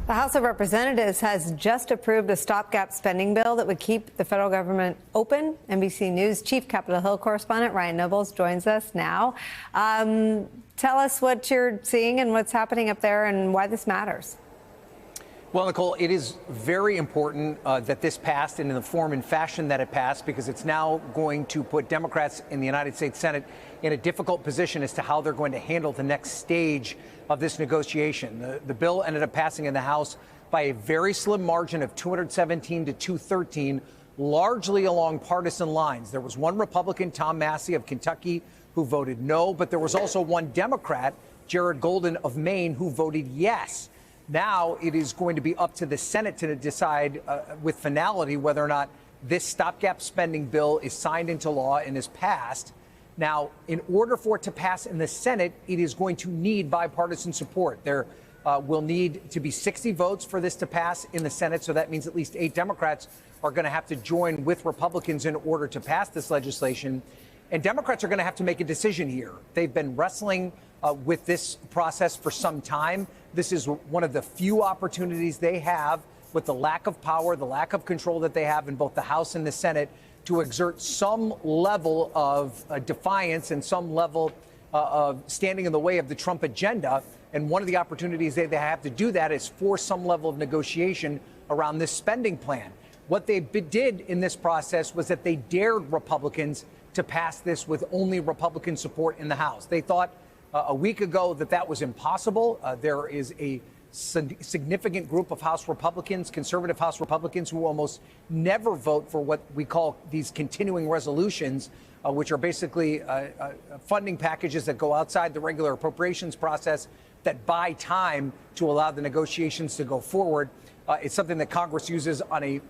The House of Representatives has just approved a stopgap spending bill that would keep the federal government open. NBC News chief Capitol Hill correspondent Ryan Nobles joins us now. Tell us what you're seeing and what's happening up there and why this matters. Well, Nicole, it is very important that this passed and in the form and fashion that it passed, because it's now going to put Democrats in the United States Senate in a difficult position as to how they're going to handle the next stage of this negotiation. The bill ended up passing in the House by a very slim margin of 217 to 213, largely along partisan lines. There was one Republican, Tom Massie of Kentucky, who voted no, but there was also one Democrat, Jared Golden of Maine, who voted yes. Now it is going to be up to the Senate to decide with finality whether or not this stopgap spending bill is signed into law and is passed. Now, in order for it to pass in the Senate, it is going to need bipartisan support. There will need to be 60 votes for this to pass in the Senate. So that means at least 8 Democrats are going to have to join with Republicans in order to pass this legislation. And Democrats are going to have to make a decision here. They've been wrestling with this process for some time. This is one of the few opportunities they have, with the lack of power, the lack of control that they have in both the House and the Senate, to exert some level of defiance and some level of standing in the way of the Trump agenda. And one of the opportunities they have to do that is force some level of negotiation around this spending plan. What they did in this process was that they dared Republicans to pass this with only Republican support in the House. They thought a week ago that was impossible. There is a significant group of House Republicans, conservative House Republicans, who almost never vote for what we call these continuing resolutions, which are basically funding packages that go outside the regular appropriations process that buy time to allow the negotiations to go forward. It's something that Congress uses on a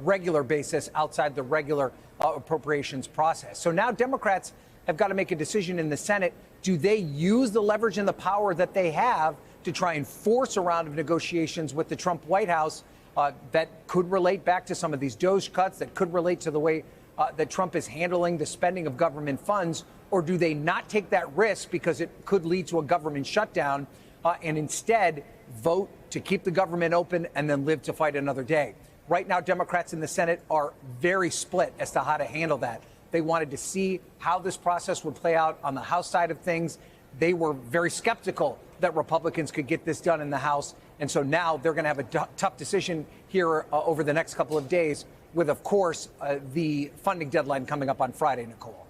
regular basis outside the regular appropriations process. So now Democrats have got to make a decision in the Senate. Do they use the leverage and the power that they have to try and force a round of negotiations with the Trump White House that could relate back to some of these DOGE cuts, that could relate to the way that Trump is handling the spending of government funds? Or do they not take that risk because it could lead to a government shutdown and instead vote to keep the government open and then live to fight another day? Right now, Democrats in the Senate are very split as to how to handle that. They wanted to see how this process would play out on the House side of things. They were very skeptical that Republicans could get this done in the House. And so now they're going to have a tough decision here over the next couple of days with, of course, the funding deadline coming up on Friday, Nicole.